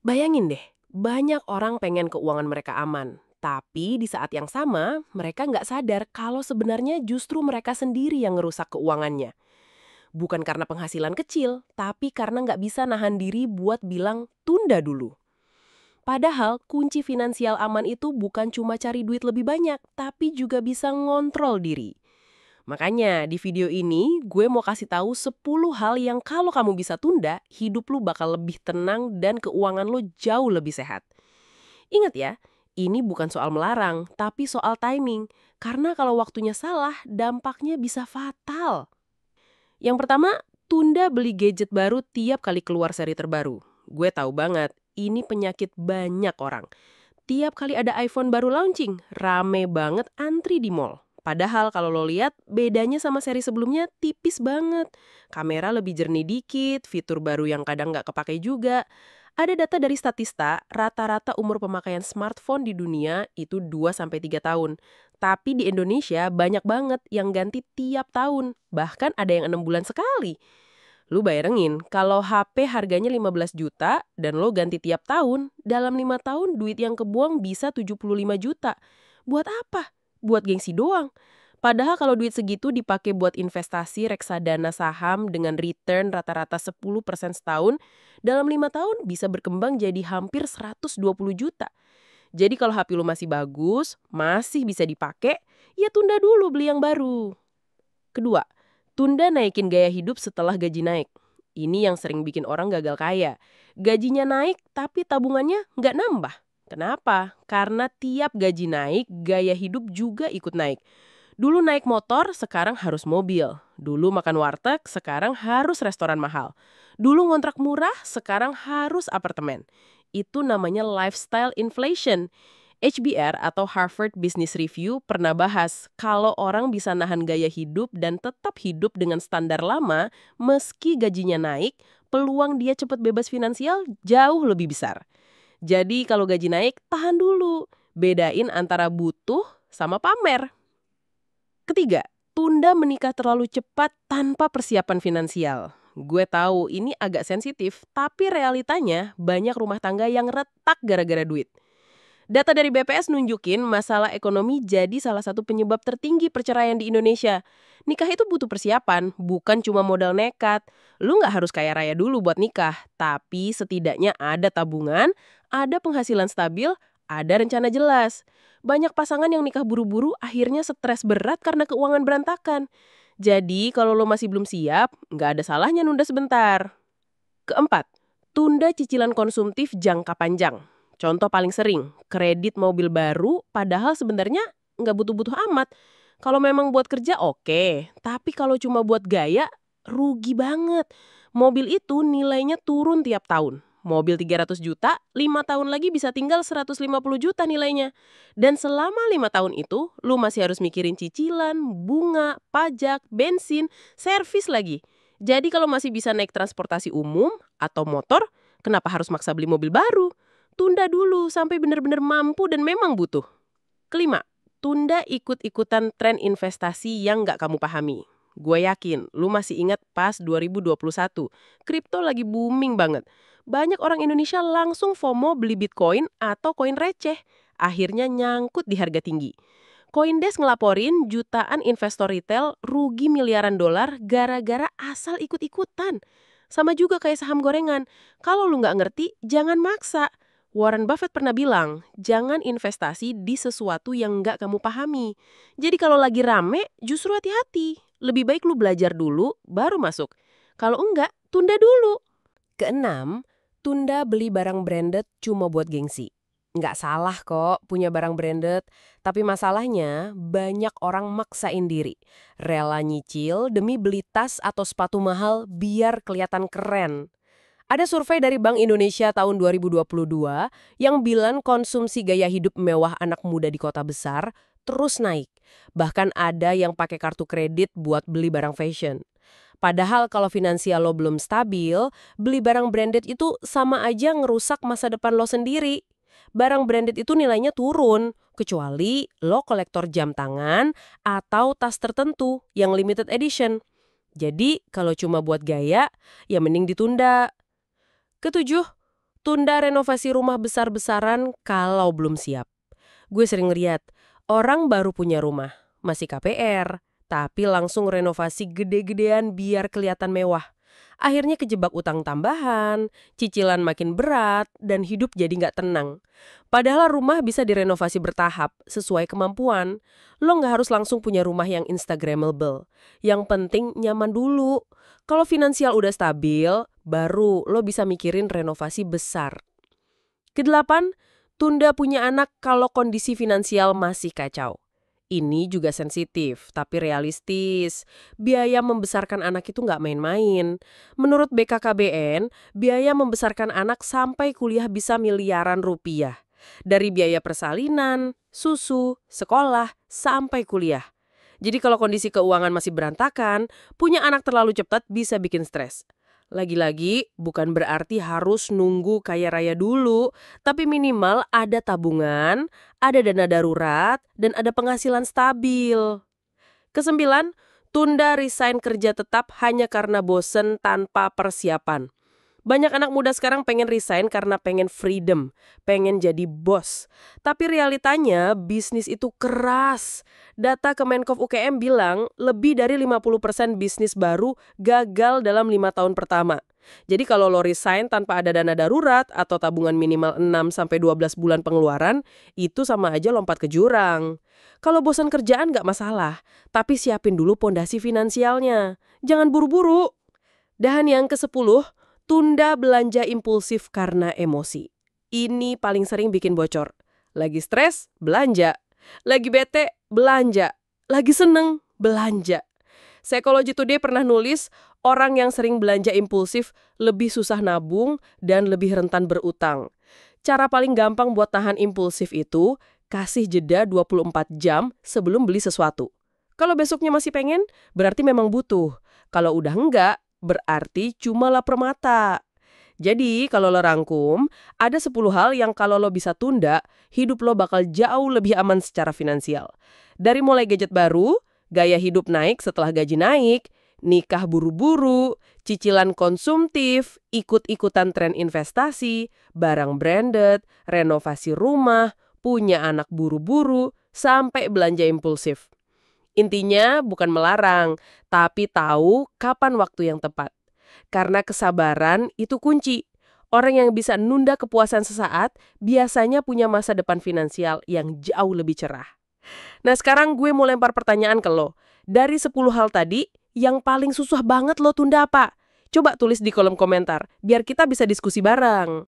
Bayangin deh, banyak orang pengen keuangan mereka aman. Tapi di saat yang sama, mereka nggak sadar kalau sebenarnya justru mereka sendiri yang ngerusak keuangannya. Bukan karena penghasilan kecil, tapi karena nggak bisa nahan diri buat bilang tunda dulu. Padahal kunci finansial aman itu bukan cuma cari duit lebih banyak, tapi juga bisa ngontrol diri. Makanya di video ini gue mau kasih tahu 10 hal yang kalau kamu bisa tunda, hidup lu bakal lebih tenang dan keuangan lu jauh lebih sehat. Ingat ya, ini bukan soal melarang, tapi soal timing. Karena kalau waktunya salah, dampaknya bisa fatal. Yang pertama, tunda beli gadget baru tiap kali keluar seri terbaru. Gue tahu banget, ini penyakit banyak orang. Tiap kali ada iPhone baru launching, rame banget antri di mall. Padahal kalau lo lihat, bedanya sama seri sebelumnya tipis banget. Kamera lebih jernih dikit, fitur baru yang kadang nggak kepakai juga. Ada data dari Statista, rata-rata umur pemakaian smartphone di dunia itu 2 sampai 3 tahun. Tapi di Indonesia banyak banget yang ganti tiap tahun. Bahkan ada yang 6 bulan sekali. Lu bayangin, kalau HP harganya 15 juta dan lo ganti tiap tahun, dalam 5 tahun duit yang kebuang bisa 75 juta. Buat apa? Buat gengsi doang. Padahal kalau duit segitu dipakai buat investasi reksadana saham dengan return rata-rata 10% setahun, dalam 5 tahun bisa berkembang jadi hampir 120 juta. Jadi kalau HP lu masih bagus, masih bisa dipakai, ya tunda dulu beli yang baru. Kedua, tunda naikin gaya hidup setelah gaji naik. Ini yang sering bikin orang gagal kaya. Gajinya naik, tapi tabungannya nggak nambah. Kenapa? Karena tiap gaji naik, gaya hidup juga ikut naik. Dulu naik motor, sekarang harus mobil. Dulu makan warteg, sekarang harus restoran mahal. Dulu ngontrak murah, sekarang harus apartemen. Itu namanya lifestyle inflation. HBR atau Harvard Business Review pernah bahas kalau orang bisa nahan gaya hidup dan tetap hidup dengan standar lama meski gajinya naik, peluang dia cepat bebas finansial jauh lebih besar. Jadi kalau gaji naik, tahan dulu. Bedain antara butuh sama pamer. Ketiga, tunda menikah terlalu cepat tanpa persiapan finansial. Gue tahu ini agak sensitif, tapi realitanya banyak rumah tangga yang retak gara-gara duit. Data dari BPS nunjukin masalah ekonomi jadi salah satu penyebab tertinggi perceraian di Indonesia. Nikah itu butuh persiapan, bukan cuma modal nekat. Lu nggak harus kaya raya dulu buat nikah, tapi setidaknya ada tabungan, ada penghasilan stabil, ada rencana jelas. Banyak pasangan yang nikah buru-buru akhirnya stres berat karena keuangan berantakan. Jadi kalau lo masih belum siap, nggak ada salahnya nunda sebentar. Keempat, tunda cicilan konsumtif jangka panjang. Contoh paling sering, kredit mobil baru padahal sebenarnya nggak butuh-butuh amat. Kalau memang buat kerja oke, tapi kalau cuma buat gaya, rugi banget. Mobil itu nilainya turun tiap tahun. Mobil 300 juta, 5 tahun lagi bisa tinggal 150 juta nilainya. Dan selama 5 tahun itu, lu masih harus mikirin cicilan, bunga, pajak, bensin, servis lagi. Jadi kalau masih bisa naik transportasi umum atau motor, kenapa harus maksa beli mobil baru? Tunda dulu sampai benar-benar mampu dan memang butuh. Kelima, tunda ikut-ikutan tren investasi yang nggak kamu pahami. Gue yakin, lu masih ingat pas 2021, kripto lagi booming banget. Banyak orang Indonesia langsung FOMO beli Bitcoin atau koin receh. Akhirnya nyangkut di harga tinggi. Coindesk ngelaporin jutaan investor retail rugi miliaran dolar gara-gara asal ikut-ikutan. Sama juga kayak saham gorengan. Kalau lu nggak ngerti, jangan maksa. Warren Buffett pernah bilang, jangan investasi di sesuatu yang nggak kamu pahami. Jadi kalau lagi rame, justru hati-hati. Lebih baik lu belajar dulu, baru masuk. Kalau enggak, tunda dulu. Keenam, tunda beli barang branded cuma buat gengsi. Nggak salah kok punya barang branded, tapi masalahnya banyak orang maksain diri. Rela nyicil demi beli tas atau sepatu mahal biar kelihatan keren. Ada survei dari Bank Indonesia tahun 2022 yang bilang konsumsi gaya hidup mewah anak muda di kota besar terus naik. Bahkan ada yang pakai kartu kredit buat beli barang fashion. Padahal kalau finansial lo belum stabil, beli barang branded itu sama aja ngerusak masa depan lo sendiri. Barang branded itu nilainya turun, kecuali lo kolektor jam tangan atau tas tertentu yang limited edition. Jadi kalau cuma buat gaya, ya mending ditunda. Ketujuh, Tunda renovasi rumah besar-besaran kalau belum siap. Gue sering lihat, orang baru punya rumah, masih KPR, tapi langsung renovasi gede-gedean biar kelihatan mewah. Akhirnya kejebak utang tambahan, cicilan makin berat, dan hidup jadi nggak tenang. Padahal rumah bisa direnovasi bertahap, sesuai kemampuan. Lo nggak harus langsung punya rumah yang Instagramable. Yang penting nyaman dulu. Kalau finansial udah stabil, baru lo bisa mikirin renovasi besar. Kedelapan, tunda punya anak kalau kondisi finansial masih kacau. Ini juga sensitif, tapi realistis. Biaya membesarkan anak itu nggak main-main. Menurut BKKBN, biaya membesarkan anak sampai kuliah bisa miliaran rupiah. Dari biaya persalinan, susu, sekolah, sampai kuliah. Jadi kalau kondisi keuangan masih berantakan, punya anak terlalu cepat bisa bikin stres. Lagi-lagi, bukan berarti harus nunggu kaya raya dulu, tapi minimal ada tabungan, ada dana darurat, dan ada penghasilan stabil. Kesembilan, tunda resign kerja tetap hanya karena bosen tanpa persiapan. Banyak anak muda sekarang pengen resign karena pengen freedom, pengen jadi bos. Tapi realitanya bisnis itu keras. Data Kemenkov UKM bilang lebih dari 50% bisnis baru gagal dalam 5 tahun pertama. Jadi kalau lo resign tanpa ada dana darurat atau tabungan minimal 6-12 bulan pengeluaran, itu sama aja lompat ke jurang. Kalau bosan kerjaan nggak masalah, tapi siapin dulu pondasi finansialnya. Jangan buru-buru. Dan yang ke-10, tunda belanja impulsif karena emosi. Ini paling sering bikin bocor. Lagi stres, belanja. Lagi bete, belanja. Lagi seneng, belanja. Psychology Today pernah nulis, orang yang sering belanja impulsif lebih susah nabung dan lebih rentan berutang. Cara paling gampang buat tahan impulsif itu, kasih jeda 24 jam sebelum beli sesuatu. Kalau besoknya masih pengen, berarti memang butuh. Kalau udah enggak, berarti cuma lapar mata. Jadi, kalau lo rangkum, ada 10 hal yang kalau lo bisa tunda, hidup lo bakal jauh lebih aman secara finansial. Dari mulai gadget baru, gaya hidup naik setelah gaji naik, nikah buru-buru, cicilan konsumtif, ikut-ikutan tren investasi, barang branded, renovasi rumah, punya anak buru-buru, sampai belanja impulsif. Intinya bukan melarang, tapi tahu kapan waktu yang tepat. Karena kesabaran itu kunci. Orang yang bisa nunda kepuasan sesaat biasanya punya masa depan finansial yang jauh lebih cerah. Nah sekarang gue mau lempar pertanyaan ke lo. Dari 10 hal tadi, yang paling susah banget lo tunda apa? Coba tulis di kolom komentar, biar kita bisa diskusi bareng.